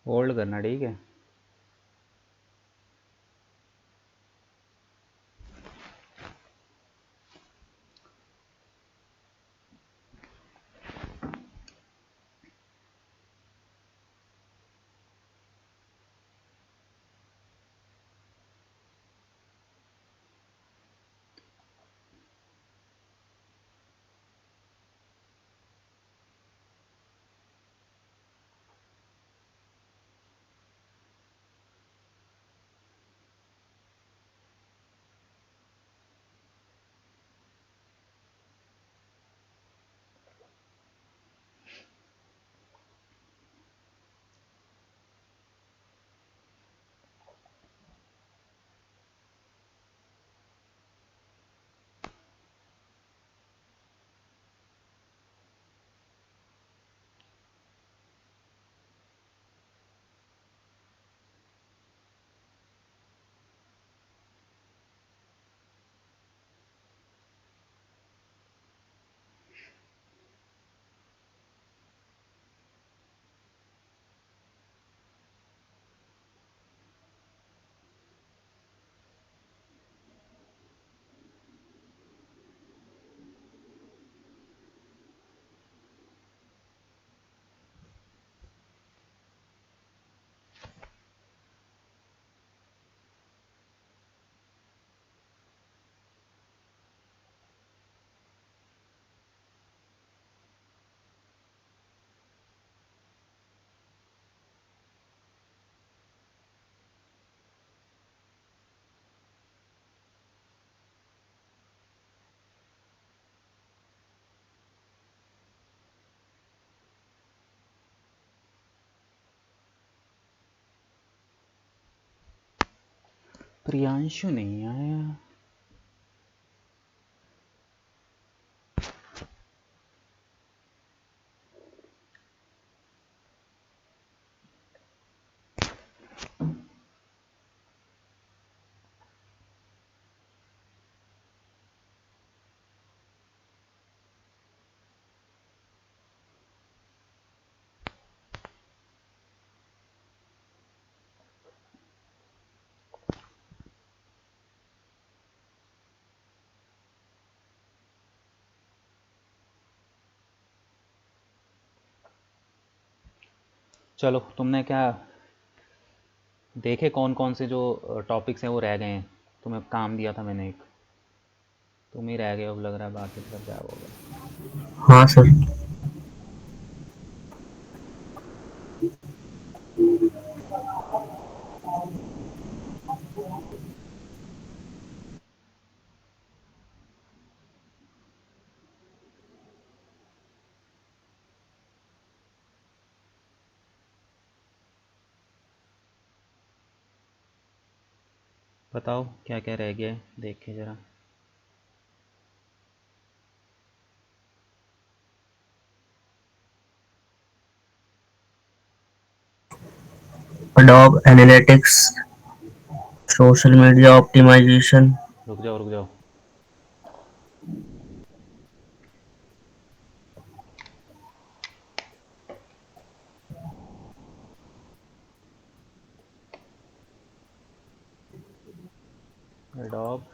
Hold करना, ठीक है। प्रियांशु नहीं आया। चलो, तुमने क्या देखे कौन कौन से जो टॉपिक्स हैं वो रह गए हैं? तुम्हें काम दिया था मैंने एक, तुम ही रह गए अब लग रहा है, बाकी सब गायब हो गए। हाँ सर। बताओ क्या क्या रह गया है, देख के ज़रा। Adobe Analytics, social media optimization, रुक जाओ रुक जाओ। एडोब।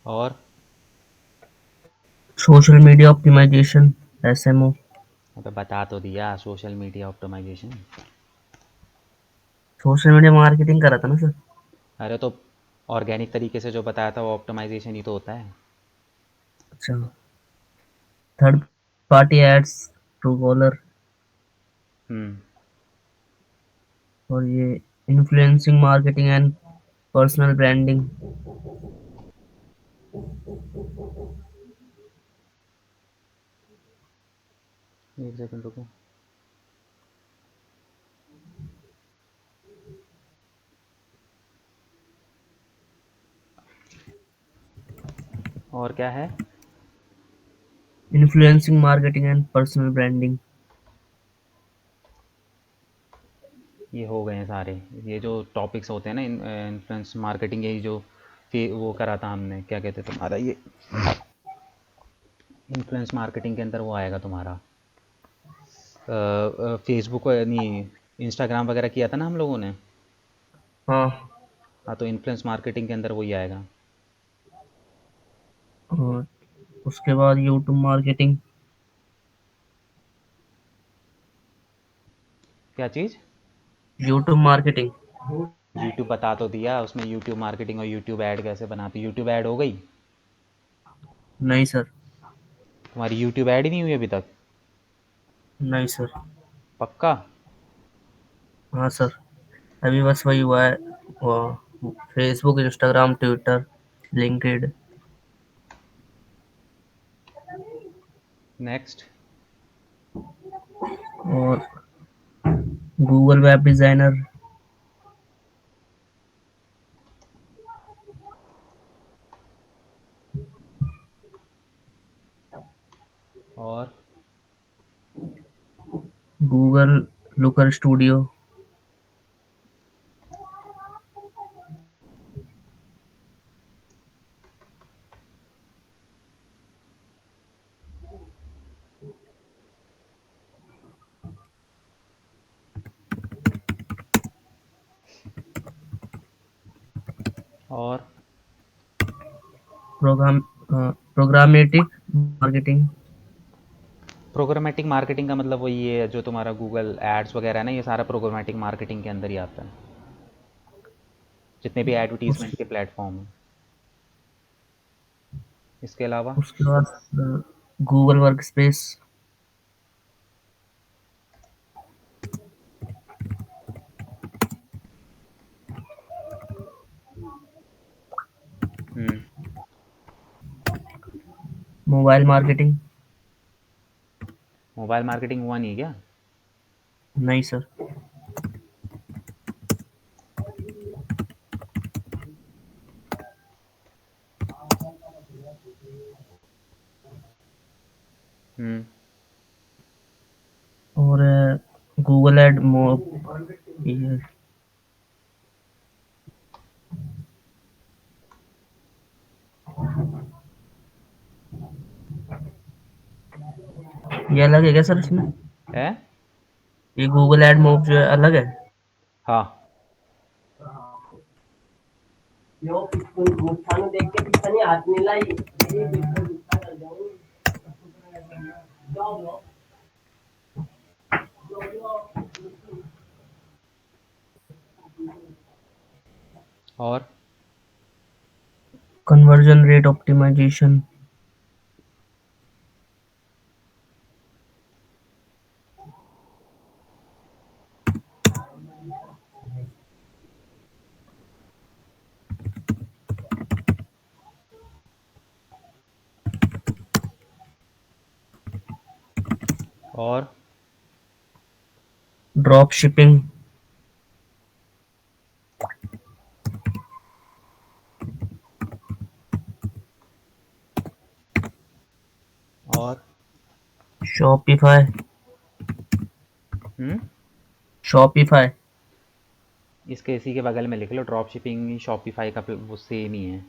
और social media optimization, SMO, अबे बता तो दिया, social media optimisation. Social media marketing करा था ना सर। अरे तो ऑर्गेनिक तरीके से जो बताया था वो ऑप्टिमाइजेशन ही तो होता है। अच्छा, third party ads, Truecaller, hmm. और ये influencing marketing and personal branding. 1 second रुको। और क्या है? Influencing marketing and personal branding. ये हो गए हैं सारे। ये जो टॉपिक्स होते हैं ना, इन्फ्लुएंस मार्केटिंग, यही जो वो करा था हमने, क्या कहते हैं तुम्हारा ये, इन्फ्लुएंस मार्केटिंग के अंदर वो आएगा तुम्हारा फेसबुक नहीं, इंस्टाग्राम वगैरह किया था ना हम लोगों ने। हाँ, हाँ, तो इन्फ्लुएंस मार्केटिंग के अंदर वही आएगा। और उसके बाद यूट्यूब मार्केटिंग। क्या चीज़? YouTube marketing. यूट्यूब बता तो दिया, उसमें यूट्यूब मार्केटिंग और यूट्यूब ऐड कैसे बनाती, यूट्यूब ऐड हो गई? नहीं सर। तुम्हारी यूट्यूब ऐड ही नहीं हुई अभी तक? नहीं सर। पक्का? हाँ सर, अभी बस वही हुआ है, वो Facebook, Instagram, Twitter, LinkedIn, next. और गूगल वेब डिजाइनर। और गूगल लुकर स्टूडियो। और program programmatic marketing. Programmatic marketing का मतलब वही है जो तुम्हारा गूगल एड्स वगैरह है ना, ये सारा प्रोग्रामेटिक मार्केटिंग के अंदर ही आता है, जितने भी उस, एडवर्टीजमेंट के प्लेटफॉर्म हैं। इसके अलावा उसके बाद Google Workspace. Hmm. Mobile marketing. Mobile marketing हुआ नहीं क्या? नहीं सर। हम्म। और गूगल एड मोब, ये अलग है क्या सर इसमें? है। ये गूगल एड मोब जो है अलग है? हाँ। और कन्वर्जन रेट ऑप्टिमाइजेशन। और ड्रॉप शिपिंग। और शॉपिफाई। हम्म शॉपिफाई। इसके इसी के बगल में लिख लो, ड्रॉप शिपिंग शॉपिफाई का वो सेम ही है।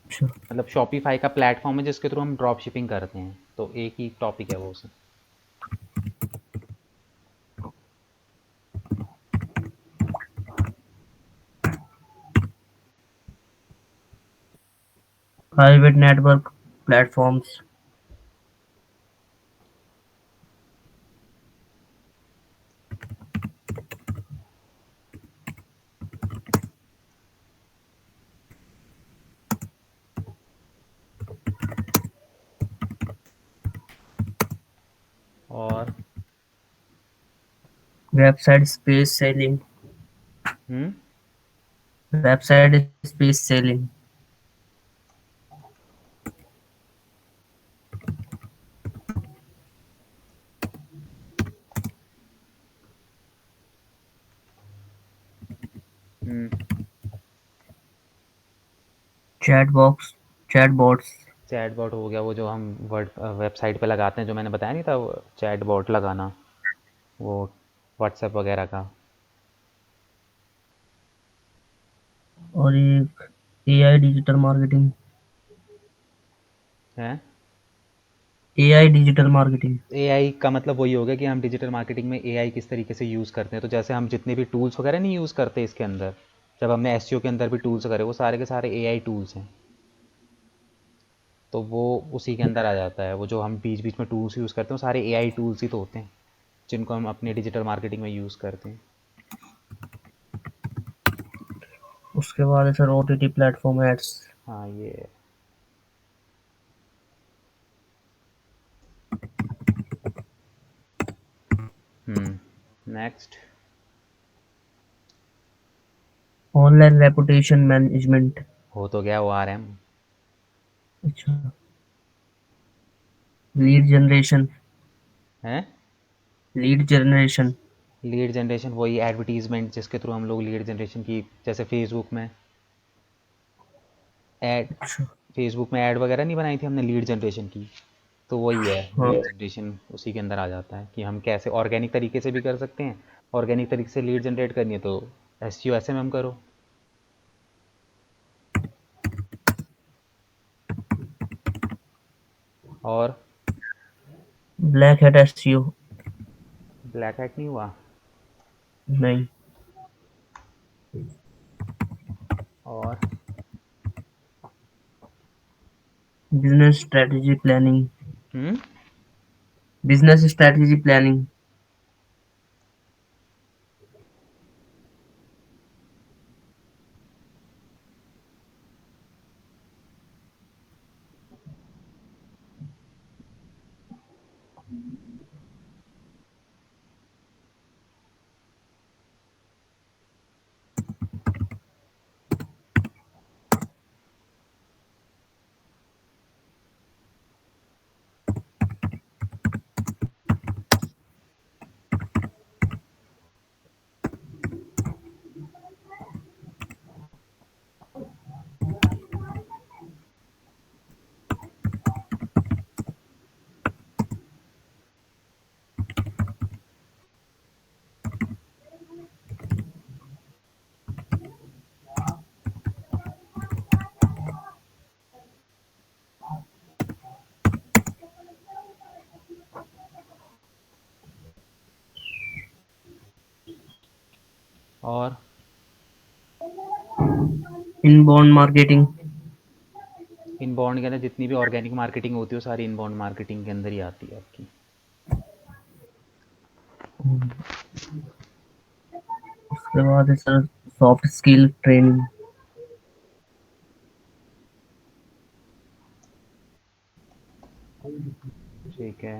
अच्छा। मतलब शॉपिफाई का प्लेटफॉर्म है जिसके थ्रू हम ड्रॉप शिपिंग करते हैं, तो एक ही टॉपिक है वो उसमें। Private network platforms. और website space selling. Hmm website space selling. Hmm chat box. Chat bots. Chat bot हो गया वो जो हम वर्ड वेबसाइट पे लगाते हैं, जो मैंने बताया नहीं था, चैट बॉट लगाना, वो व्हाट्सएप वगैरह का। और एक एआई डिजिटल मार्केटिंग। है एआई डिजिटल मार्केटिंग। एआई का मतलब वही हो गया कि हम डिजिटल मार्केटिंग में एआई किस तरीके से यूज़ करते हैं। तो जैसे हम जितने भी टूल्स वगैरह नहीं यूज़ करते इसके अंदर, जब हमने एसईओ के अंदर भी टूल्स करे, वो सारे के सारे एआई टूल्स हैं। तो वो उसी के अंदर आ जाता है। वो जो हम बीच बीच में टूल्स यूज़ करते हैं, वो सारे एआई टूल्स ही तो होते हैं जिनको हम अपने डिजिटल मार्केटिंग में यूज़ करते हैं। उसके बाद है सर ओटीटी प्लेटफॉर्म एड्स। हाँ ये। नेक्स्ट। Online reputation management. हो तो गया ORM। अच्छा। Lead generation. है लीड जनरेशन। लीड जनरेशन वही एडवर्टीजमेंट जिसके थ्रू हम लोग लीड जनरेशन की, जैसे फेसबुक में ऐड, अच्छा। फेसबुक में ऐड वगैरह नहीं बनाई थी हमने लीड जनरेशन की, तो वही है हाँ। लीड जनरेशन, उसी के अंदर आ जाता है कि हम कैसे ऑर्गेनिक तरीके से भी कर सकते हैं। ऑर्गेनिक तरीके से लीड जनरेट करनी है तो SEO SMM करो। और black hat SEO. Black hat नहीं हुआ। नहीं। और बिजनेस स्ट्रेटजी प्लानिंग। हम्म बिजनेस स्ट्रेटजी प्लानिंग। और इनबाउंड मार्केटिंग। इनबाउंड के अंदर जितनी भी ऑर्गेनिक मार्केटिंग होती है वो सारी इनबाउंड मार्केटिंग के अंदर ही आती है आपकी। उसके बाद है सर सॉफ्ट स्किल ट्रेनिंग। ठीक है।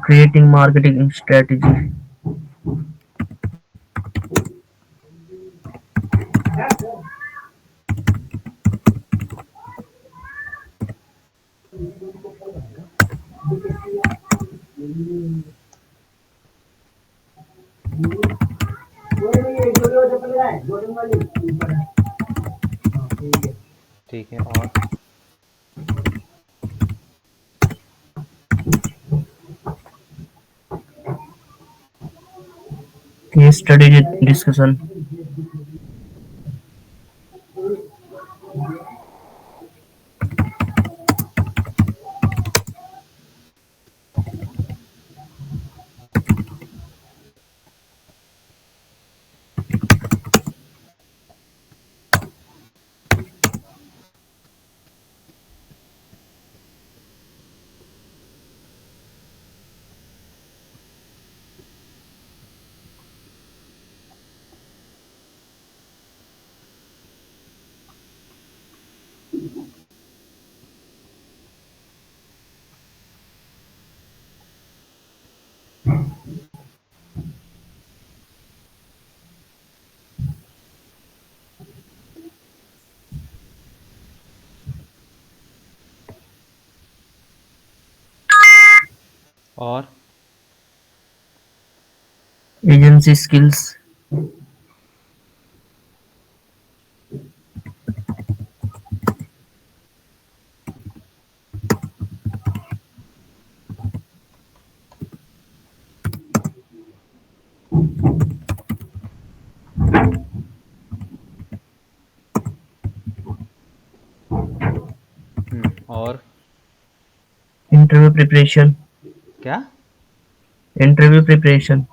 Creating marketing strategy. ठीक है, और केस स्टडी डिस्कशन। और एजेंसी स्किल्स। और इंटरव्यू प्रिपरेशन। क्या? Interview preparation.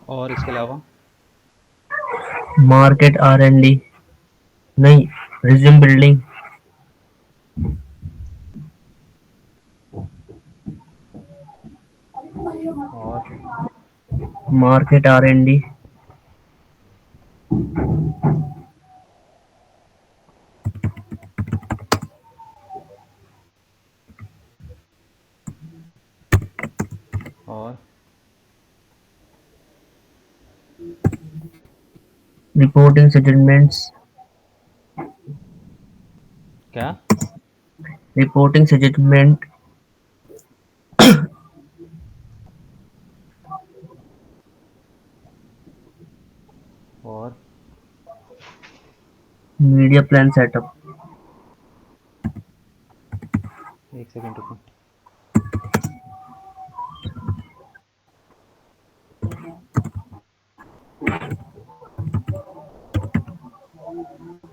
और इसके अलावा? Market R&D। नहीं, रिज्यूम बिल्डिंग। और मार्केट R&D। और रिपोर्टिंग सेटलमेंट्स। क्या? Reporting settlement. और मीडिया प्लान सेटअप। एक सेकंड रुको।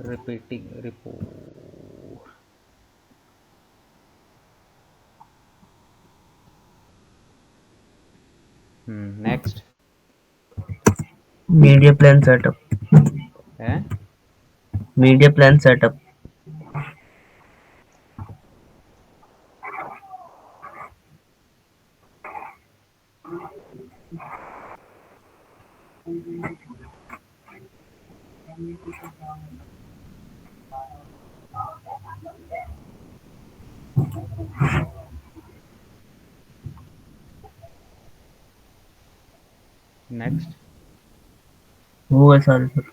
Repeating report. Next media plan setup. है। Media plan setup. नेक्स्ट वो है सारे सर।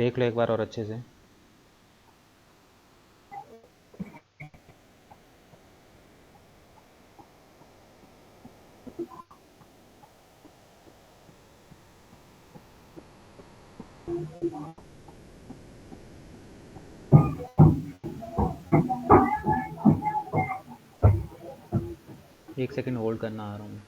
देख लो एक बार और अच्छे से। एक सेकंड होल्ड करना, आ रहा हूँ।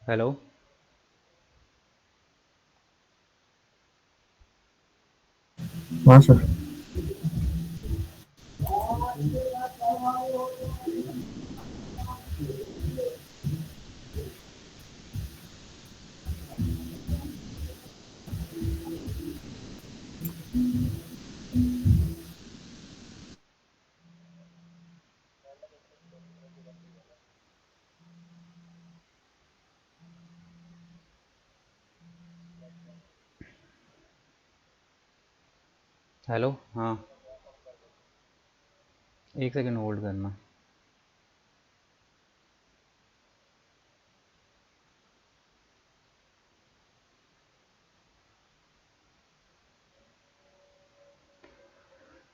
हेलो। हाँ सर। हेलो, हाँ। एक सेकंड होल्ड करना।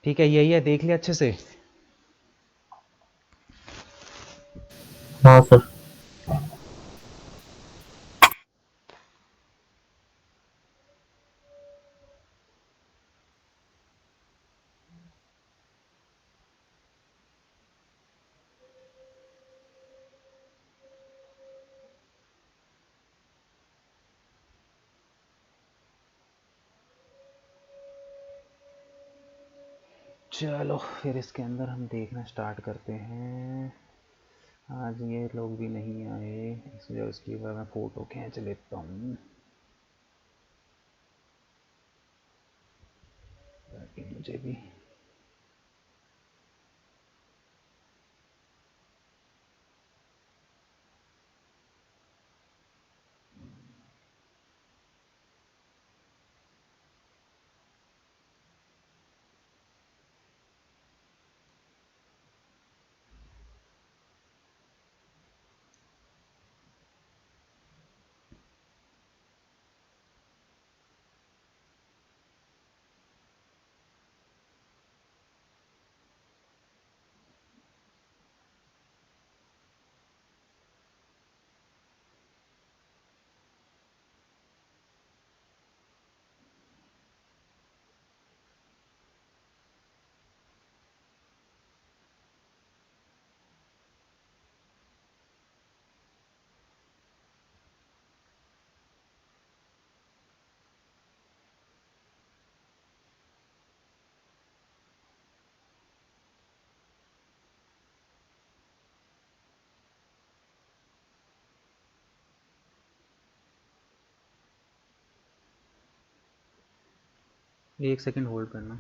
ठीक है, यही है, देख लिया अच्छे से। हाँ सर। चलो फिर इसके अंदर हम देखना स्टार्ट करते हैं। आज ये लोग भी नहीं आए, इसलिए उसकी वजह मैं फ़ोटो खींच लेता हूँ ताकि मुझे भी। एक सेकंड होल्ड करना।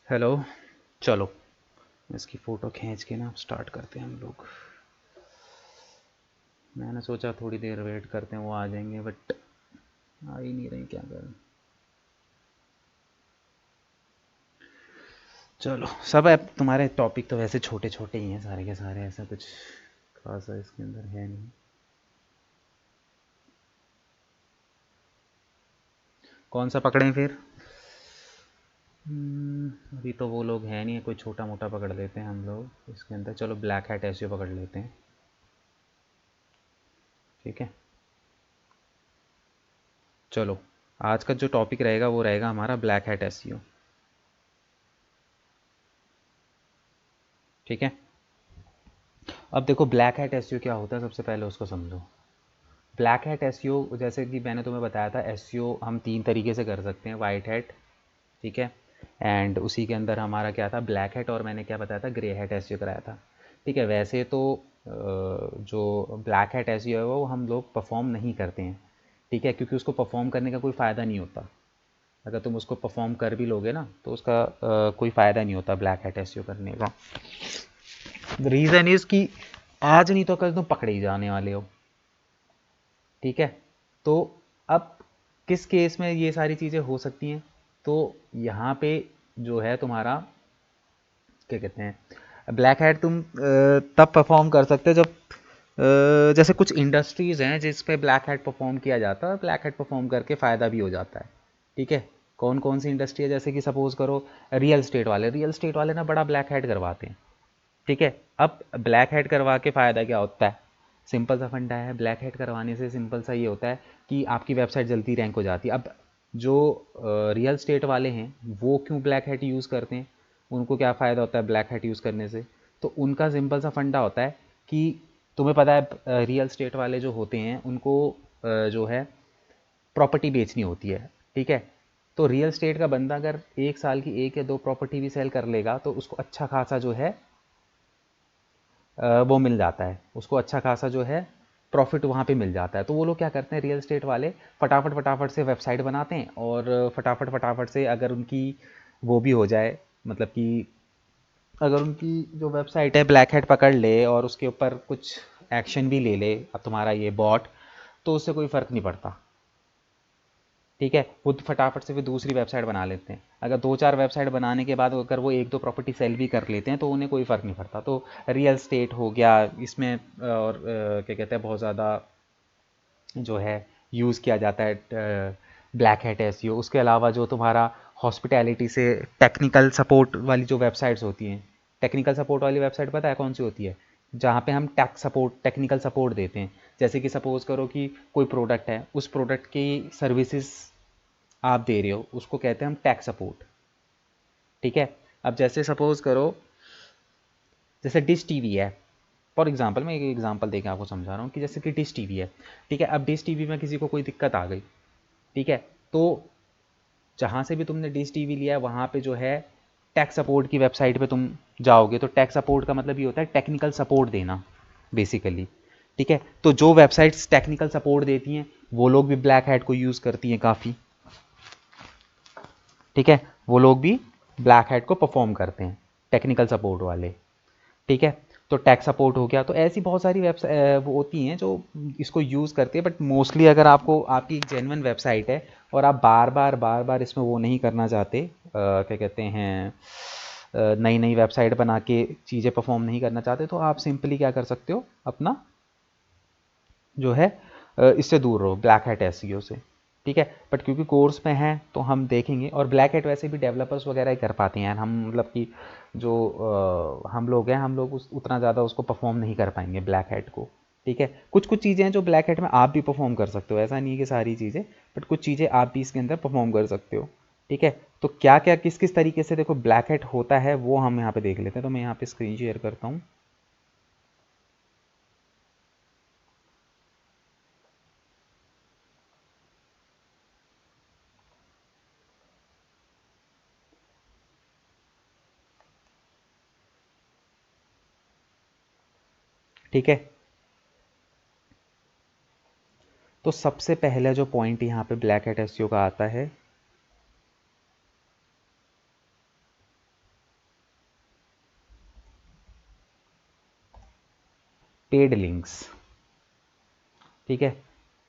हेलो। चलो इसकी फ़ोटो खींच के ना स्टार्ट करते हैं हम लोग। मैंने सोचा थोड़ी देर वेट करते हैं, वो आ जाएंगे बट आ ही नहीं रहे, क्या करें। चलो, सब है तुम्हारे टॉपिक तो वैसे छोटे छोटे ही हैं सारे के सारे, ऐसा कुछ खासा इसके अंदर है नहीं। कौन सा पकड़ें फिर? अभी तो वो लोग हैं नहीं, कोई छोटा मोटा पकड़ लेते हैं हम लोग इसके अंदर। चलो ब्लैक हैट एसईओ पकड़ लेते हैं, ठीक है। चलो, आज का जो टॉपिक रहेगा वो रहेगा हमारा ब्लैक हैट एसईओ, ठीक है। अब देखो ब्लैक हैट एसईओ क्या होता है, सबसे पहले उसको समझो। ब्लैक हैट एसईओ, जैसे कि मैंने तुम्हें बताया था, एसईओ हम तीन तरीके से कर सकते हैं, वाइट हैट, ठीक है, एंड उसी के अंदर हमारा क्या था, ब्लैक हैट, और मैंने क्या बताया था, ग्रे हैट एसईओ कराया था, ठीक है। वैसे तो जो ब्लैक हैट एसईओ है वो हम लोग परफॉर्म नहीं करते हैं, ठीक है, क्योंकि उसको परफॉर्म करने का कोई फ़ायदा नहीं होता। अगर तुम उसको परफॉर्म कर भी लोगे ना तो उसका कोई फ़ायदा नहीं होता ब्लैक हैट एसईओ करने का। रीज़न इज़ कि आज नहीं तो कल तुम पकड़े ही जाने वाले हो, ठीक है। तो अब किस केस में ये सारी चीज़ें हो सकती हैं, तो यहाँ पे जो है तुम्हारा क्या कहते हैं, ब्लैक हैट तुम तब परफॉर्म कर सकते हो जब जैसे कुछ इंडस्ट्रीज़ हैं जिस पे ब्लैक हैट परफॉर्म किया जाता है और ब्लैक हैट परफॉर्म करके फ़ायदा भी हो जाता है, ठीक है। कौन कौन सी इंडस्ट्री है, जैसे कि सपोज़ करो रियल स्टेट वाले ना बड़ा ब्लैक हैट करवाते हैं, ठीक है। अब ब्लैक हेड करवा के फ़ायदा क्या होता है, सिंपल सा फंडा है, ब्लैक हेड करवाने से सिंपल सा ये होता है कि आपकी वेबसाइट जल्दी रैंक हो जाती है। अब जो रियल स्टेट वाले हैं वो क्यों ब्लैक हेड यूज़ करते हैं, उनको क्या फ़ायदा होता है ब्लैक हेड यूज़ करने से, तो उनका सिंपल सा फंडा होता है कि तुम्हें पता है रियल स्टेट वाले जो होते हैं उनको जो है प्रॉपर्टी बेचनी होती है, ठीक है। तो रियल स्टेट का बंदा अगर एक साल की एक या दो प्रॉपर्टी भी सेल कर लेगा तो उसको अच्छा खासा जो है वो मिल जाता है, उसको अच्छा खासा जो है प्रॉफिट वहाँ पे मिल जाता है। तो वो लोग क्या करते हैं, रियल एस्टेट वाले फटाफट फटाफट से वेबसाइट बनाते हैं और फटाफट फटाफट से अगर उनकी वो भी हो जाए, मतलब कि अगर उनकी जो वेबसाइट है ब्लैक हेड पकड़ ले और उसके ऊपर कुछ एक्शन भी ले ले अब तुम्हारा ये बॉट, तो उससे कोई फ़र्क नहीं पड़ता, ठीक है। वो फटाफट से फिर दूसरी वेबसाइट बना लेते हैं। अगर दो चार वेबसाइट बनाने के बाद अगर वो एक दो प्रॉपर्टी सेल भी कर लेते हैं तो उन्हें कोई फ़र्क नहीं पड़ता। तो रियल स्टेट हो गया इसमें, और क्या कहते हैं बहुत ज़्यादा जो है यूज़ किया जाता है ब्लैक हैट एसईओ। उसके अलावा जो तुम्हारा हॉस्पिटैलिटी से टेक्निकल सपोर्ट वाली जो वेबसाइट्स होती हैं, टेक्निकल सपोर्ट वाली वेबसाइट पता है कौन सी होती है, जहाँ पे हम टेक्निकल सपोर्ट देते हैं। जैसे कि सपोज़ करो कि कोई प्रोडक्ट है, उस प्रोडक्ट की सर्विसेज आप दे रहे हो, उसको कहते हैं हम टैक्स सपोर्ट, ठीक है। अब जैसे सपोज़ करो जैसे डिश टीवी है, फॉर एग्जांपल मैं एक एग्जांपल देके आपको समझा रहा हूँ कि जैसे कि डिश टीवी है, ठीक है। अब डिश टीवी में किसी को कोई दिक्कत आ गई, ठीक है, तो जहाँ से भी तुमने डिश टीवी लिया है वहाँ पे जो है टैक्स सपोर्ट की वेबसाइट पे तुम जाओगे, तो टैक्स सपोर्ट का मतलब ये होता है टेक्निकल सपोर्ट देना बेसिकली, ठीक है। तो जो वेबसाइट्स टेक्निकल सपोर्ट देती हैं वो लोग भी ब्लैक हैट को यूज़ करती हैं काफ़ी, ठीक है। वो लोग भी ब्लैक हैट को परफॉर्म करते हैं, टेक्निकल सपोर्ट वाले, ठीक है। तो टैक्स सपोर्ट हो गया, तो ऐसी बहुत सारी वेबसाइट वो होती हैं जो इसको यूज़ करती है। बट मोस्टली अगर आपको आपकी एक जेन्युइन वेबसाइट है और आप बार बार इसमें वो नहीं करना चाहते, क्या कहते हैं, नई नई वेबसाइट बना के चीज़ें परफॉर्म नहीं करना चाहते, तो आप सिंपली क्या कर सकते हो, अपना जो है इससे दूर रहो ब्लैक हैट एसईओ से, ठीक है। बट क्योंकि कोर्स में है तो हम देखेंगे, और ब्लैक हैट वैसे भी डेवलपर्स वगैरह ही कर पाते हैं, हम मतलब कि जो हम लोग हैं, हम लोग उतना ज़्यादा उसको परफॉर्म नहीं कर पाएंगे ब्लैक हैट को, ठीक है। कुछ कुछ चीज़ें हैं जो ब्लैक हैट में आप भी परफॉर्म कर सकते हो, ऐसा नहीं है कि सारी चीज़ें, बट कुछ चीज़ें आप भी इसके अंदर परफॉर्म कर सकते हो, ठीक है। तो क्या क्या किस किस तरीके से देखो ब्लैक हैट होता है वो हम यहाँ पे देख लेते हैं। तो मैं यहाँ पे स्क्रीन शेयर करता हूँ, ठीक है। तो सबसे पहला जो पॉइंट यहाँ पे ब्लैक हैट एसईओ का आता है, पेड लिंक्स, ठीक है।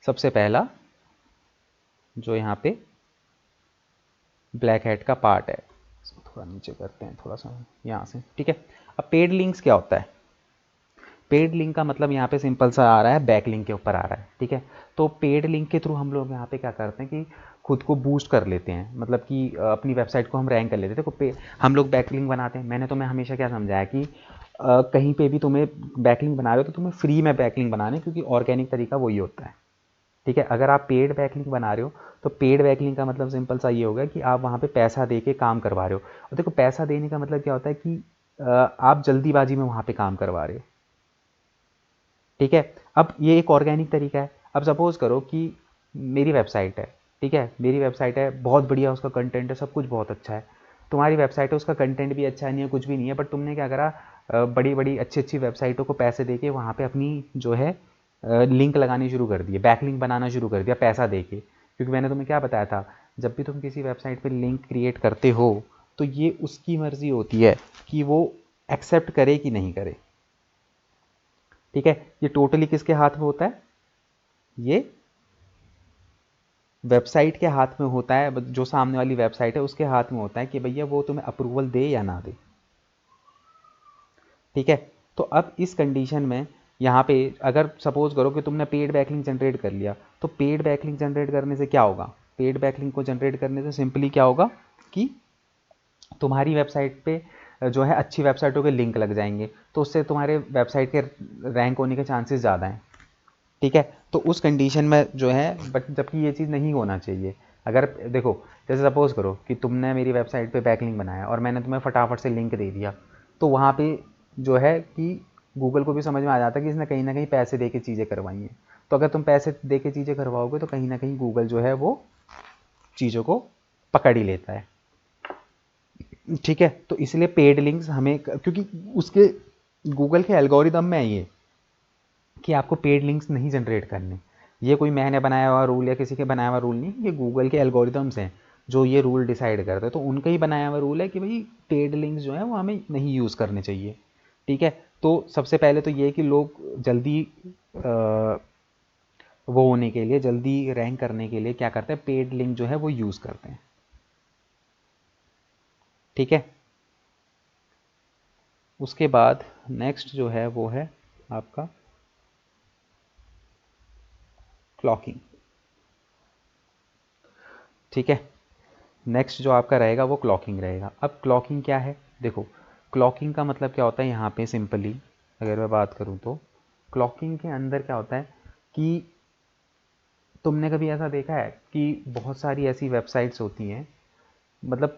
सबसे पहला जो यहाँ पे ब्लैक हैट का पार्ट है, इसको थोड़ा नीचे करते हैं थोड़ा सा यहाँ से, ठीक है। अब पेड लिंक्स क्या होता है? पेड लिंक का मतलब यहाँ पे सिंपल सा आ रहा है, बैक लिंक के ऊपर आ रहा है, ठीक है। तो पेड लिंक के थ्रू हम लोग यहाँ पे क्या करते हैं कि खुद को बूस्ट कर लेते हैं, मतलब कि अपनी वेबसाइट को हम रैंक कर लेते हैं। देखो पे हम लोग बैक लिंक बनाते हैं, मैंने तुम्हें हमेशा क्या समझाया कि कहीं पे भी तुम्हें बैक लिंक बना रहे हो तो तुम्हें फ्री में बैक लिंक बनाने, क्योंकि ऑर्गेनिक तरीका वही होता है, ठीक है। अगर आप पेड बैकलिंक बना रहे हो तो पेड बैकलिंक का मतलब सिंपल सा ये होगा कि आप वहाँ पे पैसा दे के काम करवा रहे हो। और देखो पैसा देने का मतलब क्या होता है कि आप जल्दीबाजी में वहाँ पे काम करवा रहे हो, ठीक है। अब ये एक ऑर्गेनिक तरीका है। अब सपोज करो कि मेरी वेबसाइट है, ठीक है, मेरी वेबसाइट है, बहुत बढ़िया उसका कंटेंट है, सब कुछ बहुत अच्छा है। तुम्हारी वेबसाइट है, उसका कंटेंट भी अच्छा नहीं है, कुछ भी नहीं है, बट तुमने क्या करा, बड़ी बड़ी अच्छी अच्छी वेबसाइटों को पैसे दे के वहाँ पे अपनी जो है लिंक लगानी शुरू कर दिए, बैक लिंक बनाना शुरू कर दिया पैसा दे के। क्योंकि मैंने तुम्हें क्या बताया था, जब भी तुम किसी वेबसाइट पे लिंक क्रिएट करते हो तो ये उसकी मर्जी होती है कि वो एक्सेप्ट करे कि नहीं करे, ठीक है। ये टोटली किसके हाथ में होता है? ये वेबसाइट के हाथ में होता है, जो सामने वाली वेबसाइट है उसके हाथ में होता है कि भैया वो तुम्हें अप्रूवल दे या ना दे, ठीक है। तो अब इस कंडीशन में यहाँ पे अगर सपोज करो कि तुमने पेड बैकलिंक जनरेट कर लिया, तो पेड बैकलिंक जनरेट करने से क्या होगा? पेड बैकलिंक को जनरेट करने से सिंपली क्या होगा कि तुम्हारी वेबसाइट पे जो है अच्छी वेबसाइटों के लिंक लग जाएंगे, तो उससे तुम्हारे वेबसाइट के रैंक होने के चांसेस ज़्यादा हैं, ठीक है। तो उस कंडीशन में जो है, बट जबकि ये चीज़ नहीं होना चाहिए। अगर देखो, जैसे सपोज करो कि तुमने मेरी वेबसाइट पे बैकलिंक बनाया और मैंने तुम्हें फटाफट से लिंक दे दिया, तो वहाँ पे जो है कि गूगल को भी समझ में आ जाता है कि इसने कहीं ना कहीं पैसे दे के चीज़ें करवाई हैं। तो अगर तुम पैसे दे के चीज़ें करवाओगे तो कहीं ना कहीं गूगल जो है वो चीज़ों को पकड़ ही लेता है, ठीक है। तो इसलिए पेड लिंक्स हमें, क्योंकि उसके गूगल के एल्गोरिदम में है ये कि आपको पेड लिंक्स नहीं जनरेट करने। ये कोई मैंने बनाया हुआ रूल या किसी के बनाया हुआ रूल नहीं, ये गूगल के एल्गोरिदम्स हैं जो ये रूल डिसाइड करते हैं। तो उनका ही बनाया हुआ रूल है कि भाई पेड लिंक्स जो है वो हमें नहीं यूज़ करने चाहिए, ठीक है। तो सबसे पहले तो ये कि लोग जल्दी वो होने के लिए, जल्दी रैंक करने के लिए क्या करते हैं, पेड लिंक जो है वो यूज़ करते हैं, ठीक है। उसके बाद नेक्स्ट जो है वो है आपका क्लॉकिंग, ठीक है। नेक्स्ट जो आपका रहेगा वो क्लॉकिंग रहेगा। अब क्लॉकिंग क्या है? देखो, क्लॉकिंग का मतलब क्या होता है यहाँ पे सिंपली अगर मैं बात करूँ तो क्लॉकिंग के अंदर क्या होता है कि तुमने कभी ऐसा देखा है कि बहुत सारी ऐसी वेबसाइट्स होती हैं, मतलब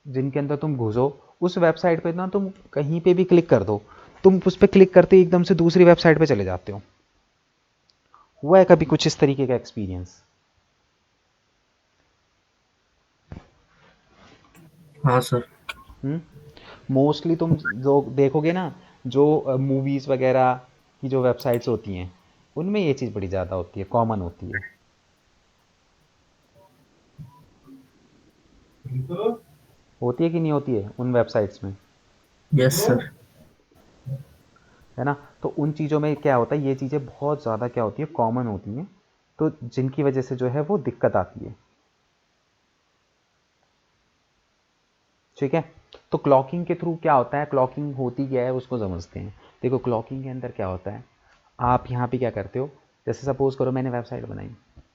जिनके अंदर तुम घुसो, उस वेबसाइट पे ना तुम कहीं पे भी क्लिक कर दो, तुम उस पर क्लिक करते ही एकदम से दूसरी वेबसाइट पे चले जाते हो। हुआ है कभी कुछ इस तरीके का एक्सपीरियंस? हाँ सर। मोस्टली तुम जो देखोगे ना, जो मूवीज़ वगैरह की जो वेबसाइट्स होती हैं उनमें ये चीज़ बड़ी ज़्यादा होती है, कॉमन होती है। होती है कि नहीं होती है उन वेबसाइट्स में? Yes sir. है ना। तो उन चीज़ों में क्या होता है, ये चीज़ें बहुत ज़्यादा क्या होती है, कॉमन होती हैं, तो जिनकी वजह से जो है वो दिक्कत आती है, ठीक है। तो क्लॉकिंग के थ्रू क्या होता है, क्लॉकिंग होती क्या है उसको समझते हैं। देखो क्लॉकिंग के अंदर क्या होता है, आप यहाँ पे क्या करते हो, जैसे सपोज करो मैंने वेबसाइट बनाई,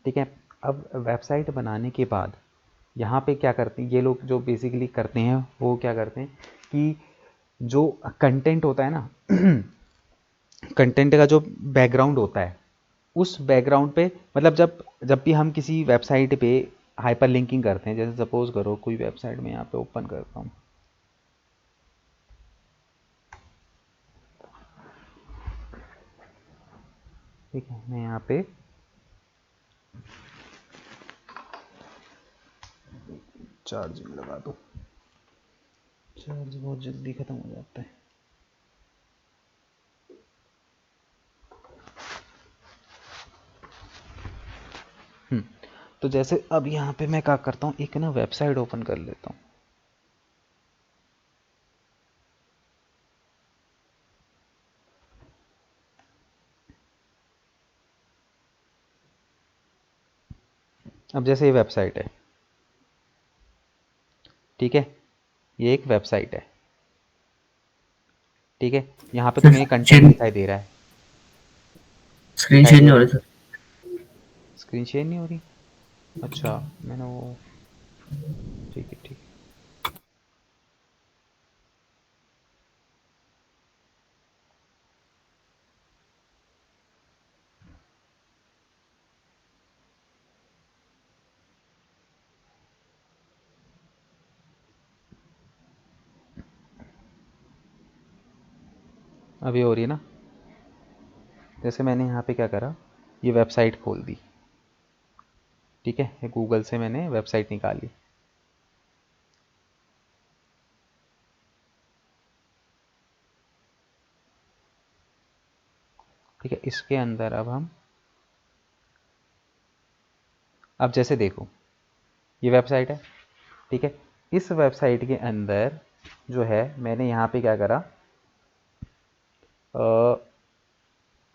ठीक है। अब वेबसाइट बनाने के बाद यहाँ पे क्या करते हैं ये लोग, जो बेसिकली करते हैं वो क्या करते हैं कि जो कंटेंट होता है ना कंटेंट का जो बैकग्राउंड होता है, उस बैकग्राउंड पे, मतलब जब जब भी हम किसी वेबसाइट पे हाइपर लिंकिंग करते हैं, जैसे सपोज करो कोई वेबसाइट में यहाँ पे ओपन करता हूँ, ठीक है, मैं यहाँ पे चार्जिंग लगा दूँ, चार्ज बहुत जल्दी ख़त्म हो जाता है। तो जैसे अब यहाँ पे मैं क्या करता हूँ, एक ना वेबसाइट ओपन कर लेता हूँ, अब जैसे ये वेबसाइट है, ठीक है, ये एक वेबसाइट है, ठीक है, यहाँ पे सर तुम्हें ये कंटेंट चेंज, दिखाई दे रहा है, स्क्रीन दिखाई चेंज दे नहीं हो रहा रही है। सर। स्क्रीन शेयर नहीं हो रही? अच्छा, मैंने वो, ठीक है ठीक है। अभी हो रही है ना? जैसे मैंने यहाँ पे क्या करा, ये वेबसाइट खोल दी, ठीक है, गूगल से मैंने वेबसाइट निकाली, ठीक है, इसके अंदर अब हम, अब जैसे देखो, ये वेबसाइट है, ठीक है, इस वेबसाइट के अंदर जो है मैंने यहाँ पे क्या करा, अ,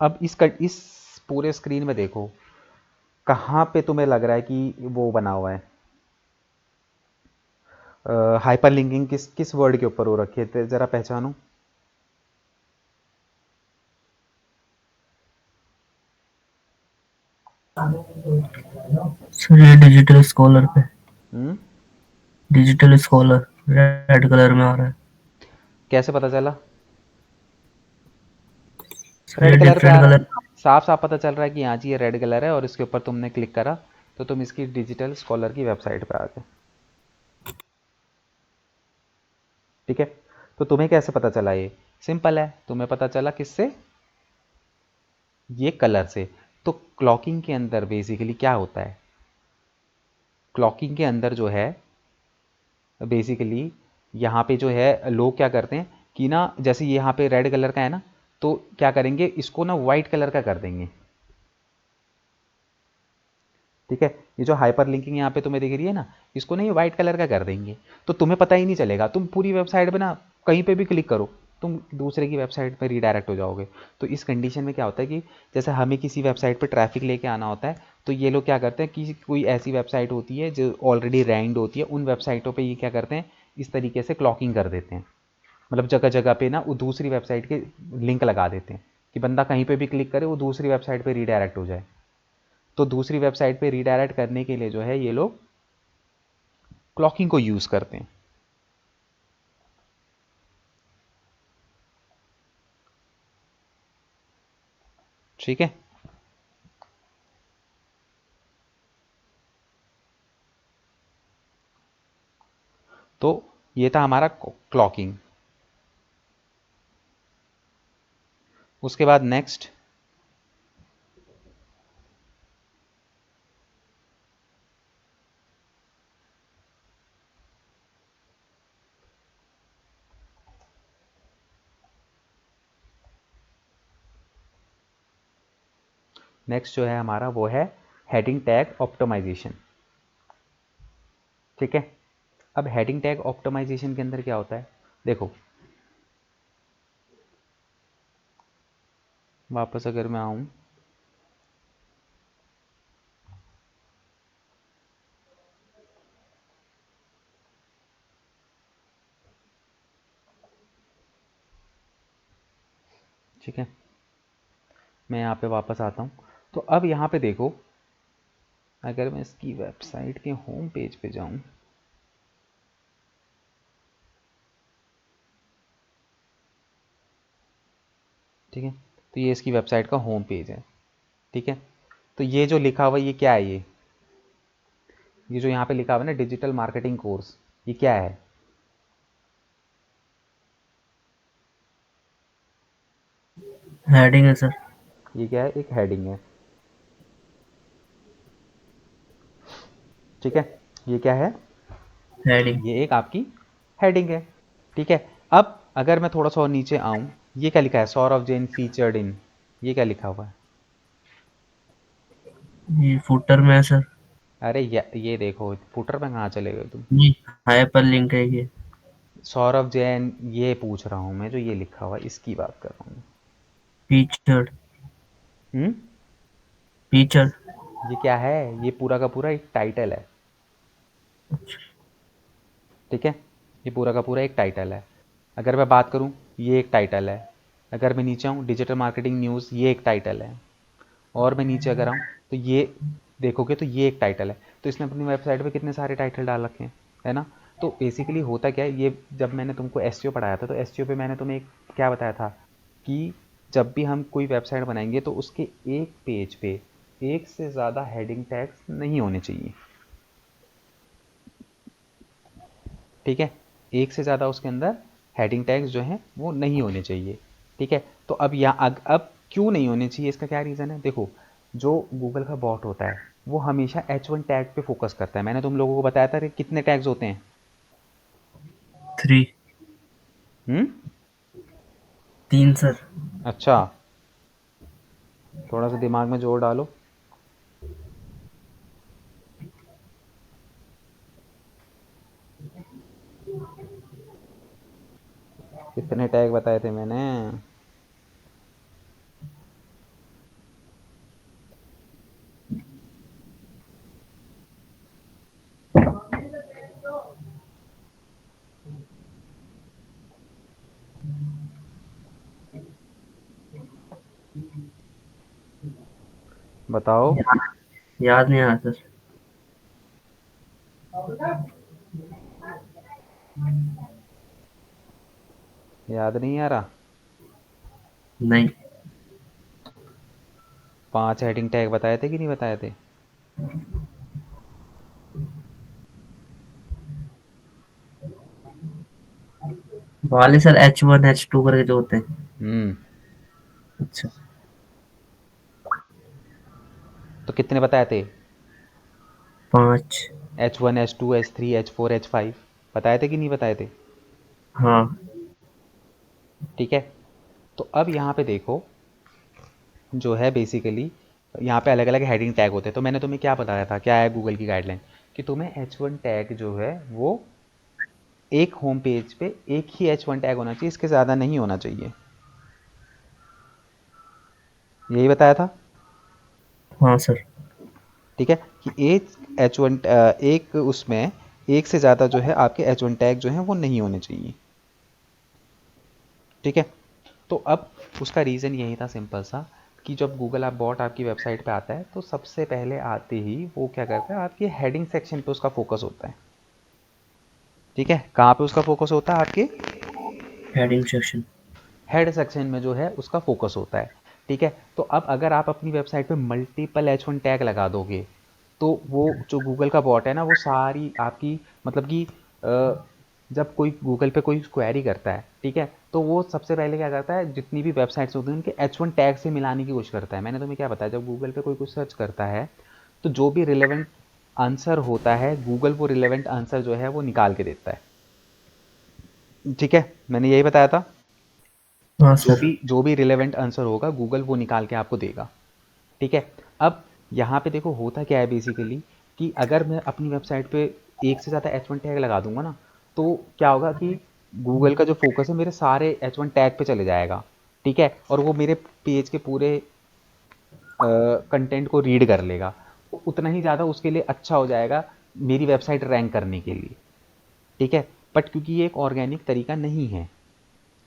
अब इस पूरे स्क्रीन में देखो, कहाँ पे तुम्हें लग रहा है कि वो बना हुआ है, हाइपर लिंकिंग किस किस वर्ड के ऊपर हो रखी है, तो जरा पहचानो। सर ये डिजिटल स्कॉलर पे, हम्म। डिजिटल स्कॉलर रेड कलर में आ रहा है। कैसे पता चला? सर रेड ये कलर पे आ डिफरेंट रहा है, कलर। साफ साफ पता चल रहा है कि हाँ जी ये रेड कलर है, और इसके ऊपर तुमने क्लिक करा तो तुम इसकी डिजिटल स्कॉलर की वेबसाइट पे आ गए, ठीक है। तो तुम्हें कैसे पता चला? ये सिंपल है, तुम्हें पता चला किससे? ये कलर से। तो क्लॉकिंग के अंदर बेसिकली क्या होता है, क्लॉकिंग के अंदर जो है बेसिकली, यहाँ पे जो है लोग क्या करते हैं कि ना, जैसे ये यहाँ पे रेड कलर का है ना, तो क्या करेंगे, इसको ना वाइट कलर का कर देंगे, ठीक है। ये जो हाइपर लिंकिंग यहाँ पे तुम्हें दिख रही है ना, इसको ना ये वाइट कलर का कर देंगे, तो तुम्हें पता ही नहीं चलेगा, तुम पूरी वेबसाइट पे ना कहीं पे भी क्लिक करो, तुम दूसरे की वेबसाइट पर रीडायरेक्ट हो जाओगे। तो इस कंडीशन में क्या होता है कि जैसे हमें किसी वेबसाइट पर ट्रैफिक लेके आना होता है, तो ये लोग क्या करते हैं कि कोई ऐसी वेबसाइट होती है जो ऑलरेडी रैंक्ड होती है, उन वेबसाइटों पर ये क्या करते हैं, इस तरीके से क्लॉकिंग कर देते हैं, मतलब जगह जगह पे ना वो दूसरी वेबसाइट के लिंक लगा देते हैं कि बंदा कहीं पे भी क्लिक करे वो दूसरी वेबसाइट पे रीडायरेक्ट हो जाए। तो दूसरी वेबसाइट पे रीडायरेक्ट करने के लिए जो है ये लोग क्लॉकिंग को यूज़ करते हैं, ठीक है। तो ये था हमारा क्लॉकिंग। उसके बाद नेक्स्ट, नेक्स्ट जो है हमारा वो है हेडिंग टैग ऑप्टिमाइजेशन, ठीक है। अब हेडिंग टैग ऑप्टिमाइजेशन के अंदर क्या होता है, देखो, वापस अगर मैं आऊं, ठीक है, मैं यहाँ पे वापस आता हूँ। तो अब यहाँ पे देखो, अगर मैं इसकी वेबसाइट के होम पेज पे जाऊँ, ठीक है, तो ये इसकी वेबसाइट का होम पेज है, ठीक है। तो ये जो लिखा हुआ ये क्या है, ये जो यहाँ पे लिखा हुआ है ना डिजिटल मार्केटिंग कोर्स, ये क्या है? हेडिंग है सर। ये क्या है? एक हेडिंग है, ठीक है। ये क्या है? हेडिंग। ये एक आपकी हेडिंग है, ठीक है। अब अगर मैं थोड़ा सा और नीचे आऊँ, ये क्या लिखा है? सौरभ जैन फीचर्ड इन, ये क्या लिखा हुआ है? ये फुटर में है सर। अरे ये देखो, फुटर में कहाँ चले गए तुम? ये हाइपर लिंक है ये। सौरभ जैन, ये पूछ रहा हूँ मैं, जो ये लिखा हुआ है इसकी बात कर रहा हूँ। फीचर्ड। हम्म। फीचर। ये क्या है, ये पूरा का पूरा एक टाइटल है। ठीक है, ये पूरा का पूरा एक टाइटल है। अगर मैं बात करूँ, ये एक टाइटल है। अगर मैं नीचे आऊँ, डिजिटल मार्केटिंग न्यूज़, ये एक टाइटल है। और मैं नीचे अगर आऊँ तो ये देखोगे तो ये एक टाइटल है। तो इसने अपनी वेबसाइट पे कितने सारे टाइटल डाल रखे हैं, है ना। तो बेसिकली होता क्या है, ये जब मैंने तुमको एसईओ पढ़ाया था तो एसईओ पे मैंने तुम्हें एक क्या बताया था कि जब भी हम कोई वेबसाइट बनाएंगे तो उसके एक पेज पे एक से ज़्यादा हेडिंग टैग्स नहीं होने चाहिए। ठीक है, एक से ज़्यादा उसके अंदर हेडिंग टैग्स जो हैं वो नहीं होने चाहिए। ठीक है, तो अब अब क्यों नहीं होने चाहिए, इसका क्या रीज़न है। देखो, जो गूगल का बॉट होता है वो हमेशा H1 टैग पे फोकस करता है। मैंने तुम लोगों को बताया था कि कितने टैग्स होते हैं। 3। हम्म। 3 सर। अच्छा, थोड़ा सा दिमाग में जोर डालो। कितने टैग बताए थे मैंने। बताओ। याद नहीं आ रहा सर। याद नहीं आ रहा। नहीं। 5 हेडिंग टैग बताए थे कि नहीं बताए थे। वाले सर H1 H2 करके जो होते हैं। हम्म। अच्छा। तो कितने बताए थे। 5। H1 H2 H3 H4 H5 बताए थे कि नहीं बताए थे। हाँ। ठीक है, तो अब यहाँ पे देखो, जो है बेसिकली यहाँ पे अलग अलग हेडिंग टैग होते हैं। तो मैंने तुम्हें क्या बताया था, क्या है गूगल की गाइडलाइन, कि तुम्हें H1 टैग जो है वो एक होम पेज पे एक ही H1 टैग होना चाहिए, इसके ज़्यादा नहीं होना चाहिए। यही बताया था। हाँ सर। ठीक है, कि एक H1 एक उसमें एक से ज़्यादा जो है आपके H1 टैग जो हैं वो नहीं होने चाहिए। ठीक है, तो अब उसका रीज़न यही था सिंपल सा, कि जब गूगल आप बॉट आपकी वेबसाइट पे आता है तो सबसे पहले आते ही वो क्या करता है, आपके हेडिंग सेक्शन पे उसका फोकस होता है। ठीक है, कहाँ पे उसका फोकस होता है, आपके हेडिंग सेक्शन। हेड सेक्शन में जो है उसका फोकस होता है। ठीक है, तो अब अगर आप अपनी वेबसाइट पे मल्टीपल H1 टैग लगा दोगे तो वो जो गूगल का बॉट है ना वो सारी आपकी मतलब कि जब कोई गूगल पे कोई क्वेरी करता है, ठीक है, तो वो सबसे पहले क्या करता है, जितनी भी वेबसाइट्स होती हैं उनके H1 टैग से मिलाने की कोशिश करता है। मैंने तुम्हें क्या बताया, जब गूगल पे कोई कुछ सर्च करता है तो जो भी रिलेवेंट आंसर होता है गूगल वो रिलेवेंट आंसर जो है वो निकाल के देता है। ठीक है, मैंने यही बताया था, हाँ जो सर। भी जो भी रिलेवेंट आंसर होगा गूगल वो निकाल के आपको देगा। ठीक है, अब यहाँ पे देखो होता क्या है बेसिकली, कि अगर मैं अपनी वेबसाइट पे एक से ज़्यादा H1 टैग लगा दूंगा ना, तो क्या होगा कि गूगल का जो फोकस है मेरे सारे H1 टैग पे चले जाएगा। ठीक है, और वो मेरे पेज के पूरे कंटेंट को रीड कर लेगा, उतना ही ज़्यादा उसके लिए अच्छा हो जाएगा मेरी वेबसाइट रैंक करने के लिए। ठीक है, बट क्योंकि ये एक ऑर्गेनिक तरीका नहीं है,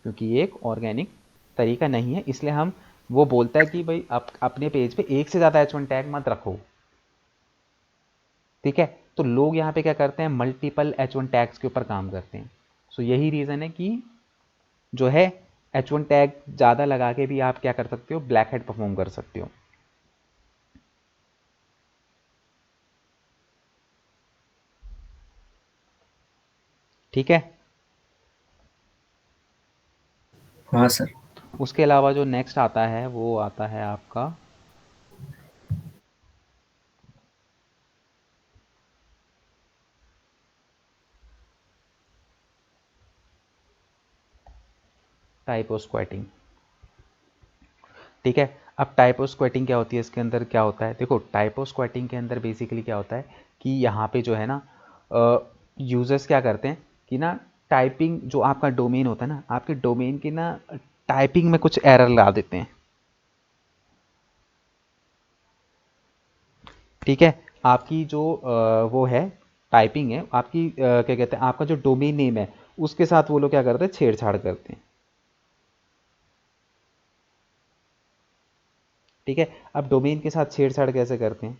क्योंकि ये एक ऑर्गेनिक तरीका नहीं है, इसलिए हम वो बोलता है कि भाई आप अपने पेज पे एक से ज़्यादा H1 टैग मत रखो। ठीक है, तो लोग यहाँ पे क्या करते हैं, मल्टीपल H1 टैग्स के ऊपर काम करते हैं। सो यही रीज़न है कि जो है H1 टैग ज़्यादा लगा के भी आप क्या कर सकते हो, ब्लैक हेड परफॉर्म कर सकते हो। ठीक है, हाँ सर। उसके अलावा जो नेक्स्ट आता है वो आता है आपका टाइपो स्क्वाटिंग। ठीक है, अब टाइपो स्क्वाटिंग क्या होती है, इसके अंदर क्या होता है, देखो टाइपो स्क्वाटिंग के अंदर बेसिकली क्या होता है कि यहाँ पे जो है ना यूजर्स क्या करते हैं कि ना, टाइपिंग जो आपका डोमेन होता है ना, आपके डोमेन की ना टाइपिंग में कुछ एरर ला देते हैं। ठीक है। आपकी जो वो है टाइपिंग है आपकी, क्या कहते हैं, आपका जो डोमेन नेम है उसके साथ वो लोग क्या करते हैं, छेड़छाड़ करते हैं। ठीक है। अब डोमेन के साथ छेड़छाड़ कैसे करते हैं?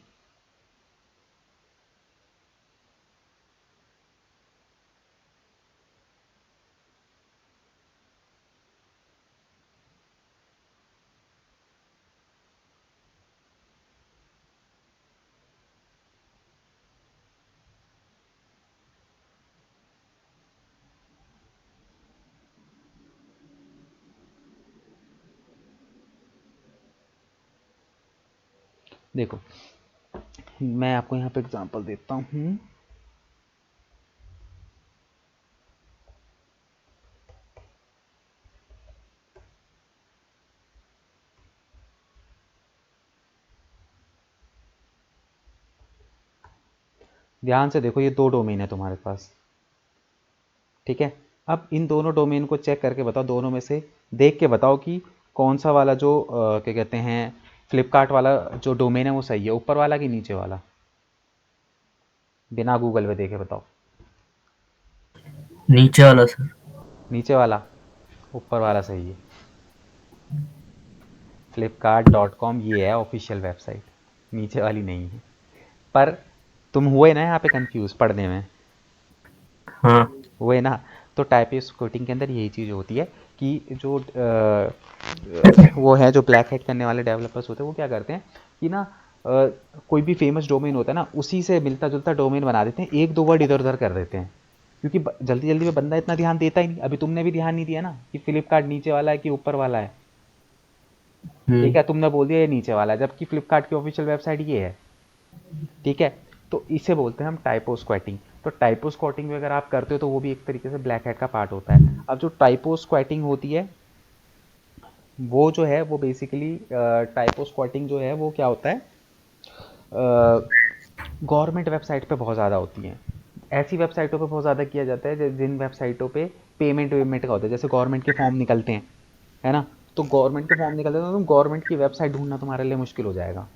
देखो, मैं आपको यहाँ पे एग्जांपल देता हूँ। ध्यान से देखो, ये दो डोमेन है तुम्हारे पास। ठीक है। अब इन दोनों डोमेन को चेक करके बताओ, दोनों में से देख के बताओ कि कौन सा वाला जो क्या कहते हैं, फ्लिपकार्ट वाला जो डोमेन है वो सही है, ऊपर वाला कि नीचे वाला? बिना गूगल पे देखे बताओ। नीचे वाला सर। नीचे वाला? ऊपर वाला सही है। flipkart.com ये है ऑफिशियल वेबसाइट, नीचे वाली नहीं है। पर तुम हुए ना यहाँ पे कंफ्यूज पढ़ने में, हाँ। हुए ना? तो टाइपिस्ट कोडिंग के अंदर यही चीज़ होती है कि जो वो है, जो ब्लैक हेड करने वाले डेवलपर्स होते हैं, वो क्या करते हैं कि ना कोई भी फेमस डोमेन होता है ना, उसी से मिलता जुलता डोमेन बना देते हैं, एक दो वर्ड इधर उधर कर देते हैं। क्योंकि जल्दी जल्दी में बंदा इतना ध्यान देता ही नहीं। अभी तुमने भी ध्यान नहीं दिया ना कि फ्लिपकार्ट नीचे वाला है कि ऊपर वाला है। ठीक हम्म। है, तुमने बोल दिया ये नीचे वाला है, जबकि फ्लिपकार्ट की ऑफिशियल वेबसाइट ये है। ठीक है। तो इसे बोलते हैं हम टाइपो स्क्वैटिंग। तो टाइपो स्क्वैटिंग भी अगर आप करते हो तो वो भी एक तरीके से ब्लैक हैट का पार्ट होता है। अब जो टाइपो स्क्वैटिंग होती है वो जो है वो बेसिकली, टाइपो स्क्वैटिंग जो है वो क्या होता है, गवर्नमेंट वेबसाइट पे बहुत ज़्यादा होती है। ऐसी वेबसाइटों पे बहुत ज़्यादा किया जाता है जिन वेबसाइटों पे पेमेंट वेमेंट का होता है, जैसे गवर्नमेंट के फॉर्म निकलते हैं, है ना? तो गवर्नमेंट के फॉर्म निकलते हैं तो तुम गवर्नमेंट की वेबसाइट ढूंढना तुम्हारे लिए मुश्किल हो जाएगा,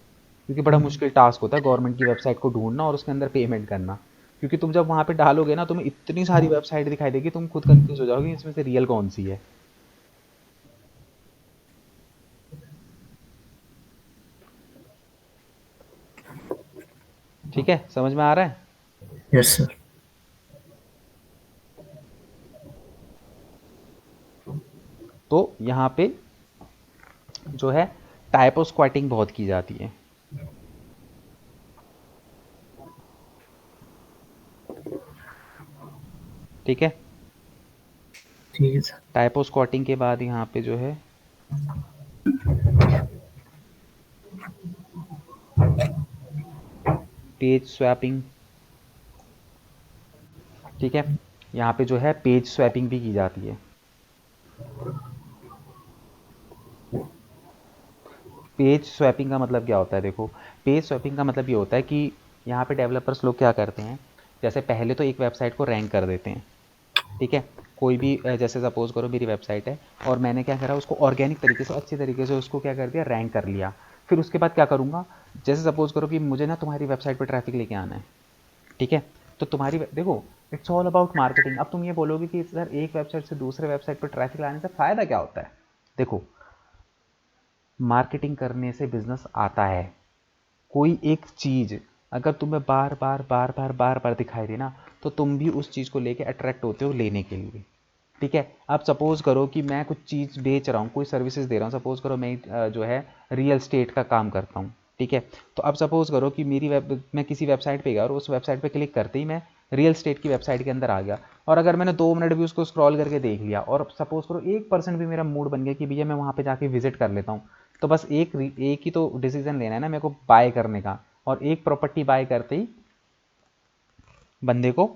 क्योंकि बड़ा मुश्किल टास्क होता है गवर्नमेंट की वेबसाइट को ढूंढना और उसके अंदर पेमेंट करना। क्योंकि तुम जब वहाँ पे डालोगे ना, तुम्हें इतनी सारी वेबसाइट दिखाई देगी, तुम खुद कंफ्यूज हो जाओगे इसमें से रियल कौन सी है। ठीक है, समझ में आ रहा है? Yes sir. तो यहाँ पे जो है टाइपो स्क्वाटिंग बहुत की जाती है। ठीक है। ठीक है सर। टाइपो स्क्वाटिंग के बाद यहाँ पे जो है पेज स्वैपिंग। ठीक है। यहाँ पे जो है पेज स्वैपिंग भी की जाती है। पेज स्वैपिंग का मतलब क्या होता है? देखो, पेज स्वैपिंग का मतलब ये होता है कि यहाँ पे डेवलपर्स लोग क्या करते हैं, जैसे पहले तो एक वेबसाइट को रैंक कर देते हैं। ठीक है। कोई भी जैसे सपोज करो मेरी वेबसाइट है और मैंने क्या करा, उसको ऑर्गेनिक तरीके से अच्छे तरीके से उसको क्या कर दिया, रैंक कर लिया। फिर उसके बाद क्या करूँगा, जैसे सपोज करो कि मुझे ना तुम्हारी वेबसाइट पर ट्रैफिक लेके आना है। ठीक है। तो तुम्हारी देखो, इट्स ऑल अबाउट मार्केटिंग। अब तुम ये बोलोगे कि सर एक वेबसाइट से दूसरे वेबसाइट पर ट्रैफिक लाने से फ़ायदा क्या होता है? देखो, मार्केटिंग करने से बिजनेस आता है। कोई एक चीज़ अगर तुम्हें बार बार बार बार बार बार दिखाई दे ना, तो तुम भी उस चीज़ को लेके अट्रैक्ट होते हो लेने के लिए। ठीक है। अब सपोज करो कि मैं कुछ चीज़ बेच रहा हूँ, कोई सर्विसेज दे रहा हूँ, सपोज करो मैं जो है रियल स्टेट का काम करता हूँ। ठीक है। तो अब सपोज करो कि मैं किसी वेबसाइट पे गया और उस वेबसाइट पे क्लिक करते ही मैं रियल स्टेट की वेबसाइट के अंदर आ गया, और अगर मैंने 2 मिनट भी उसको स्क्रॉल करके देख लिया और सपोज करो 1% भी मेरा मूड बन गया कि भैया मैं वहाँ पे जाके विजिट कर लेता हूँ, तो बस एक ही तो डिसीजन लेना है ना मेरे को, बाय करने का। और एक प्रॉपर्टी बाय करते ही बंदे को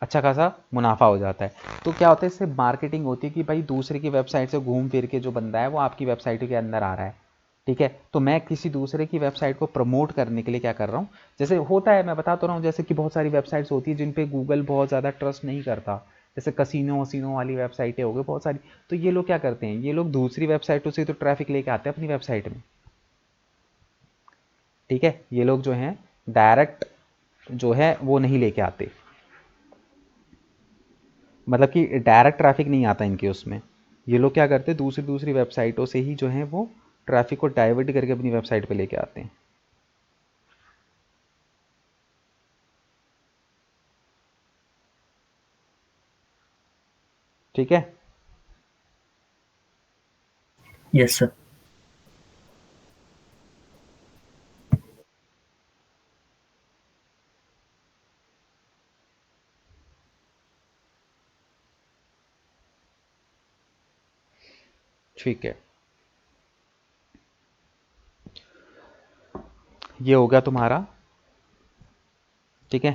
अच्छा खासा मुनाफा हो जाता है। तो क्या होता है, इससे मार्केटिंग होती है कि भाई दूसरे की वेबसाइट से घूम फिर के जो बंदा है वो आपकी वेबसाइट के अंदर आ रहा है। ठीक है। तो मैं किसी दूसरे की वेबसाइट को प्रमोट करने के लिए क्या कर रहा हूँ, जैसे होता है, मैं बता तो रहा हूँ, जैसे कि बहुत सारी वेबसाइट्स होती है जिन पे गूगल बहुत ज़्यादा ट्रस्ट नहीं करता, जैसे कसिनो वसीनो वाली वेबसाइटें हो गई बहुत सारी। तो ये लोग क्या करते हैं, ये लोग दूसरी वेबसाइटों से तो ट्रैफिक लेके आते हैं अपनी वेबसाइट में। ठीक है, ये लोग जो हैं डायरेक्ट जो है वो नहीं लेके आते, मतलब कि डायरेक्ट ट्रैफिक नहीं आता इनके उसमें। ये लोग क्या करते हैं, दूसरी दूसरी वेबसाइटों से ही जो है वो ट्रैफिक को डाइवर्ट करके अपनी वेबसाइट पे लेके आते हैं। ठीक है। Yes sir. ठीक है, ये हो गया तुम्हारा। ठीक है,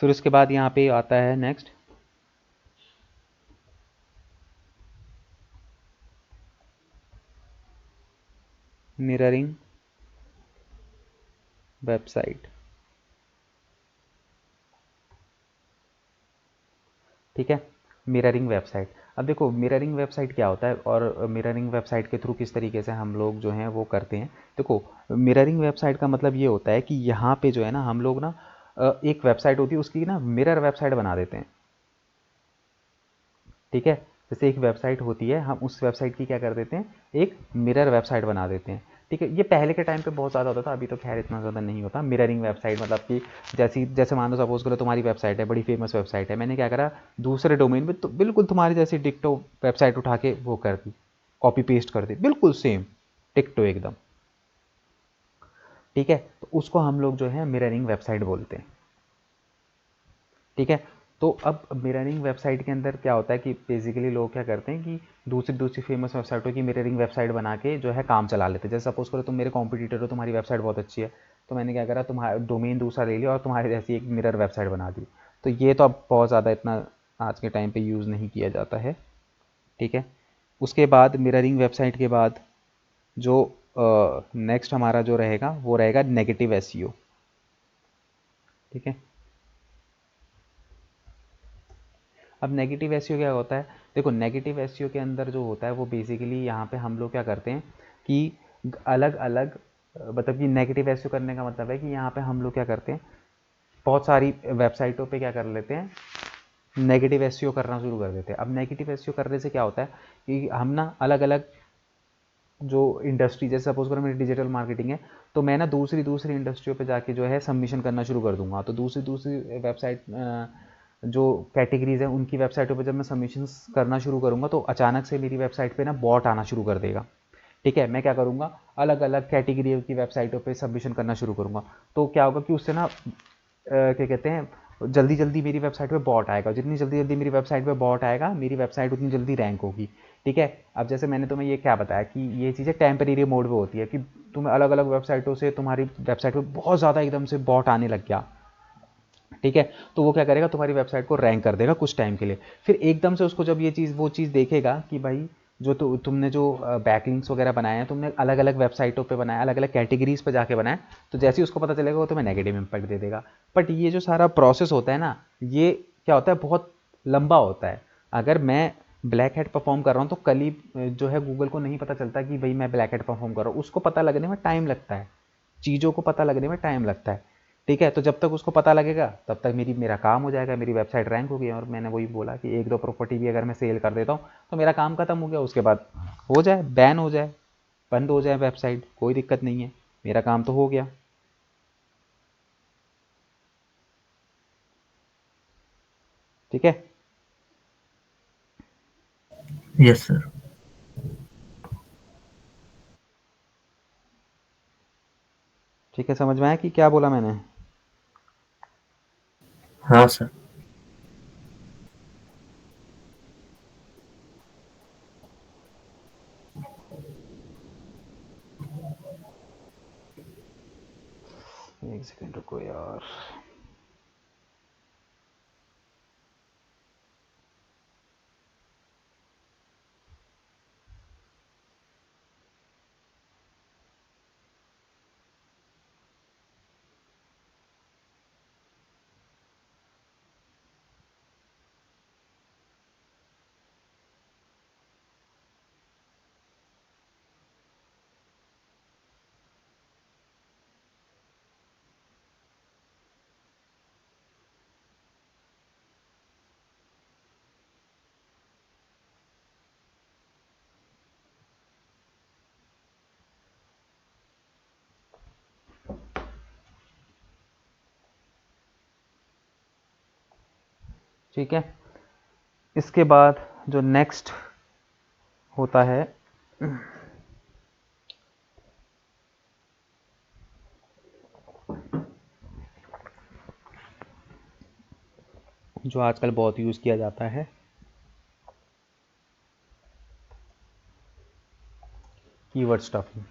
फिर उसके बाद यहाँ पे आता है नेक्स्ट मिररिंग वेबसाइट। ठीक है, मिररिंग वेबसाइट। अब देखो मिररिंग वेबसाइट क्या होता है और मिररिंग वेबसाइट के थ्रू किस तरीके से हम लोग जो हैं वो करते हैं। देखो मिररिंग वेबसाइट का मतलब ये होता है कि यहाँ पे जो है ना हम लोग ना एक वेबसाइट होती है उसकी ना मिरर वेबसाइट बना देते हैं। ठीक है, जैसे एक वेबसाइट होती है, हम उस वेबसाइट की क्या कर देते हैं, एक मिरर वेबसाइट बना देते हैं। ठीक है, ये पहले के टाइम पे बहुत ज़्यादा होता था, अभी तो खैर इतना ज़्यादा नहीं होता। मिररिंग वेबसाइट मतलब कि जैसे मान लो सपोज करो तुम्हारी वेबसाइट है, बड़ी फेमस वेबसाइट है, मैंने क्या करा दूसरे डोमेन में तो बिल्कुल तुम्हारी जैसी डिक्टो वेबसाइट उठा के वो कर दी, कॉपी पेस्ट कर दी, बिल्कुल सेम डिक्टो एकदम। ठीक है, तो उसको हम लोग जो है मिररिंग वेबसाइट बोलते हैं। ठीक है, तो अब मिररिंग वेबसाइट के अंदर क्या होता है कि बेसिकली लोग क्या करते हैं कि दूसरी दूसरी फेमस वेबसाइटों की मिररिंग वेबसाइट बना के जो है काम चला लेते हैं। जैसे सपोज करो तुम मेरे कॉम्पिटिटर हो, तुम्हारी वेबसाइट बहुत अच्छी है, तो मैंने क्या करा तुम्हारा डोमेन दूसरा ले लिया और तुम्हारी जैसी एक मिरर वेबसाइट बना दी। तो ये तो अब बहुत ज़्यादा इतना आज के टाइम पे यूज़ नहीं किया जाता है। ठीक है, उसके बाद मिररिंग वेबसाइट के बाद जो नेक्स्ट हमारा जो रहेगा वो रहेगा नेगेटिव एसईओ। ठीक है, अब नेगेटिव एसईओ क्या होता है, देखो नेगेटिव एसईओ के अंदर जो होता है वो बेसिकली यहाँ पे हम लोग क्या करते हैं कि अलग अलग मतलब कि नेगेटिव एसईओ करने का मतलब है कि यहाँ पे हम लोग क्या करते हैं, बहुत सारी वेबसाइटों पे क्या कर लेते हैं, नेगेटिव एसईओ करना शुरू कर देते हैं। अब नेगेटिव एसईओ करने से क्या होता है कि हम ना अलग अलग जो इंडस्ट्री, जैसे सपोज करो मेरी डिजिटल मार्केटिंग है, तो मैं ना दूसरी दूसरी इंडस्ट्रियों पे जाके जो है सबमिशन करना शुरू कर दूंगा। तो दूसरी दूसरी वेबसाइट जो कैटेगरीज है उनकी वेबसाइटों पे जब मैं सबमिशन करना शुरू करूंगा तो अचानक से मेरी वेबसाइट पे ना बॉट आना शुरू कर देगा। ठीक है, मैं क्या करूंगा, अलग अलग कैटेगरी की वेबसाइटों पे सबमिशन करना शुरू करूंगा। तो क्या होगा कि उससे ना क्या कहते हैं, जल्दी जल्दी मेरी वेबसाइट पे बॉट आएगा, जितनी जल्दी जल्दी मेरी वेबसाइट पे बॉट आएगा मेरी वेबसाइट उतनी जल्दी रैंक होगी। ठीक है, अब जैसे मैंने तुम्हें ये क्या बताया कि ये चीज़ें टेम्परेरी मोड पे होती है कि तुम्हें अलग अलग वेबसाइटों से तुम्हारी वेबसाइट पे बहुत ज़्यादा एकदम से बॉट आने लग गया। ठीक है, तो वो क्या करेगा, तुम्हारी वेबसाइट को रैंक कर देगा कुछ टाइम के लिए, फिर एकदम से उसको जब ये चीज़ वो चीज़ देखेगा कि भाई जो तुमने जो बैकलिंक्स वगैरह बनाए हैं, तुमने अलग अलग वेबसाइटों पे बनाया, अलग अलग कैटेगरीज पे जाके बनाया, तो जैसे ही उसको पता चलेगा वो तुम्हें नेगेटिव इम्पैक्ट दे देगा। बट ये जो सारा प्रोसेस होता है ना, ये क्या होता है, बहुत लंबा होता है। अगर मैं ब्लैक हेड परफॉर्म कर रहा हूँ तो कल ही जो है गूगल को नहीं पता चलता कि भाई मैं ब्लैक हेड परफॉर्म कर रहा हूँ, उसको पता लगने में टाइम लगता है, चीज़ों को पता लगने में टाइम लगता है। ठीक है, तो जब तक उसको पता लगेगा तब तक मेरा काम हो जाएगा, मेरी वेबसाइट रैंक होगी। और मैंने वही बोला कि एक दो प्रॉपर्टी भी अगर मैं सेल कर देता हूँ तो मेरा काम खत्म हो गया, उसके बाद हो जाए बैन हो जाए, बंद हो जाए वेबसाइट, कोई दिक्कत नहीं है, मेरा काम तो हो गया। ठीक है। Yes sir. ठीक है, समझ में आया कि क्या बोला मैंने। हाँ सर। एक सेकंड रुको यार। ठीक है। इसके बाद जो नेक्स्ट होता है जो आजकल बहुत यूज़ किया जाता है, कीवर्ड स्टफिंग।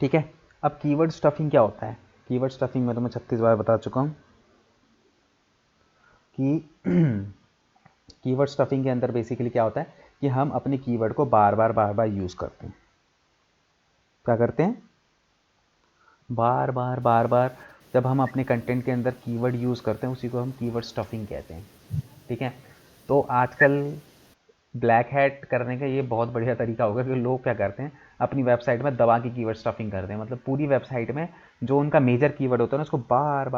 ठीक है। अब कीवर्ड स्टफिंग क्या होता है? कीवर्ड स्टफिंग मैं तुम्हें 36 बार बता चुका हूँ कि कीवर्ड स्टफिंग के अंदर बेसिकली क्या होता है कि हम अपने कीवर्ड को बार बार यूज़ करते हैं। क्या करते हैं? बार बार जब हम अपने कंटेंट के अंदर कीवर्ड यूज़ करते हैं उसी को हम कीवर्ड स्टफिंग कहते हैं। ठीक है। तो आजकल ब्लैक हैट करने का ये बहुत बढ़िया तरीका होगा कि लोग क्या करते हैं, अपनी वेबसाइट में दबा के कीवर्ड स्टफिंग करते हैं। मतलब पूरी वेबसाइट में जो उनका मेजर कीवर्ड होता है ना उसको बार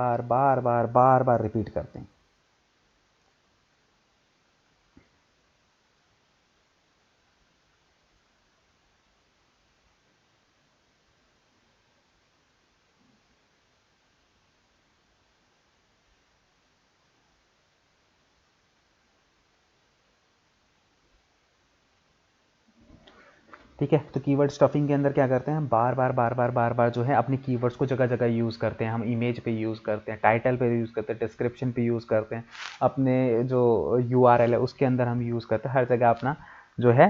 बार रिपीट करते हैं। ठीक है। तो कीवर्ड स्टफिंग के अंदर क्या करते हैं, हम बार बार जो है अपने कीवर्ड्स को जगह जगह यूज़ करते हैं। हम इमेज पे यूज़ करते हैं, टाइटल पे यूज़ करते हैं, डिस्क्रिप्शन पे यूज़ करते हैं, अपने जो यूआरएल है उसके अंदर हम यूज़ करते हैं। हर जगह अपना जो है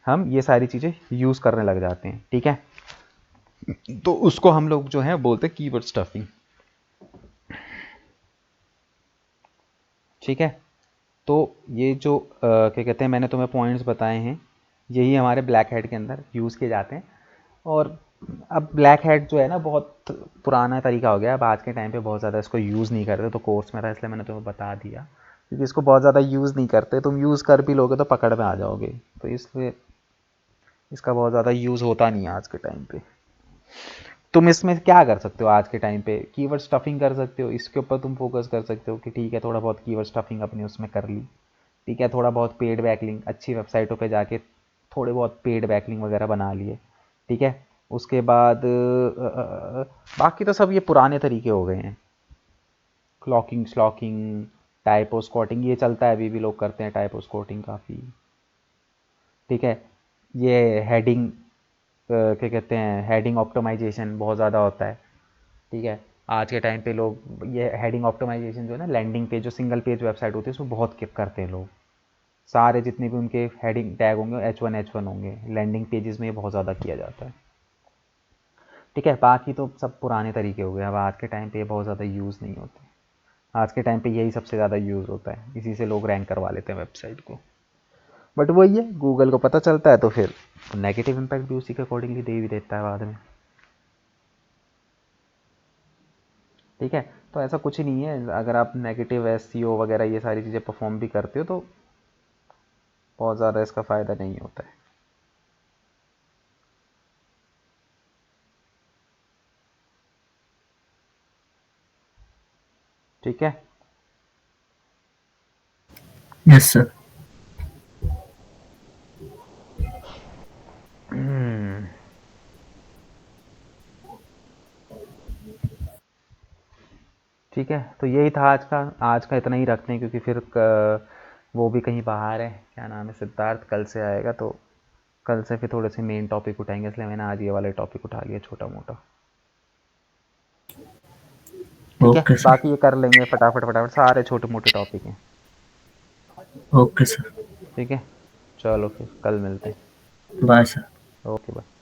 हम ये सारी चीज़ें यूज़ करने लग जाते हैं। ठीक है। तो उसको हम लोग जो है बोलते हैं कीवर्ड स्टफिंग। ठीक है। तो ये जो क्या कहते हैं, मैंने तुम्हें पॉइंट्स बताए हैं, यही हमारे ब्लैक हेड के अंदर यूज़ किए जाते हैं। और अब ब्लैक हेड जो है ना बहुत पुराना तरीका हो गया। अब आज के टाइम पे बहुत ज़्यादा इसको यूज़ नहीं करते। तो कोर्स में था इसलिए मैंने तुम्हें बता दिया, क्योंकि इसको बहुत ज़्यादा यूज़ नहीं करते। तुम यूज़ कर भी लोगे तो पकड़ में आ जाओगे, तो इसलिए इसका बहुत ज़्यादा यूज़ होता नहीं है आज के टाइम पे। तुम इसमें क्या कर सकते हो आज के टाइम पे, कीवर्ड स्टफिंग कर सकते हो। इसके ऊपर तुम फोकस कर सकते हो कि ठीक है थोड़ा बहुत कीवर्ड स्टफिंग अपने उसमें कर ली। ठीक है। थोड़ा बहुत पेड बैकलिंग, अच्छी वेबसाइटों पे जाके थोड़े बहुत पेड बैकलिंग वगैरह बना लिए। ठीक है। उसके बाद बाकी तो सब ये पुराने तरीके हो गए हैं। क्लॉकिंग स्लॉकिंग, टाइपो स्कॉटिंग, ये चलता है अभी भी, लोग करते हैं टाइपो स्कॉटिंग काफ़ी। ठीक है। ये हेडिंग क्या कहते हैं, हेडिंग ऑप्टिमाइजेशन बहुत ज़्यादा होता है। ठीक है। आज के टाइम पे लोग ये हेडिंग ऑप्टिमाइजेशन जो है ना, लैंडिंग पेज जो सिंगल पेज वेबसाइट होती है उसमें बहुत किप करते हैं लोग। सारे जितने भी उनके हेडिंग टैग होंगे H1 होंगे, लैंडिंग पेजेस में ये बहुत ज़्यादा किया जाता है। ठीक है। बाकी तो सब पुराने तरीके हो गए, अब आज के टाइम पे ये बहुत ज़्यादा यूज़ नहीं होते। आज के टाइम पे यही सबसे ज़्यादा यूज़ होता है, इसी से लोग रैंक करवा लेते हैं वेबसाइट को। बट वही है, गूगल को पता चलता है तो फिर नेगेटिव इम्पैक्ट भी उसी के अकॉर्डिंगली दे भी देता है बाद में। ठीक है। तो ऐसा कुछ ही नहीं है, अगर आप नेगेटिव एसईओ वगैरह ये सारी चीज़ें परफॉर्म भी करते हो तो बहुत ज़्यादा इसका फ़ायदा नहीं होता है। ठीक है। Yes sir. ठीक है। तो यही था आज का इतना ही रखते हैं, क्योंकि फिर वो भी कहीं बाहर है, क्या नाम है, सिद्धार्थ कल से आएगा। तो कल से फिर थोड़े से मेन टॉपिक उठाएंगे, इसलिए मैंने आज ये वाले टॉपिक उठा लिया छोटा मोटा। ठीक है। Okay sir. बाकी ये कर लेंगे फटाफट फटाफट, सारे छोटे मोटे टॉपिक हैं। Okay sir. ठीक है। चलो फिर कल मिलते हैं। Bye sir. Okay bye.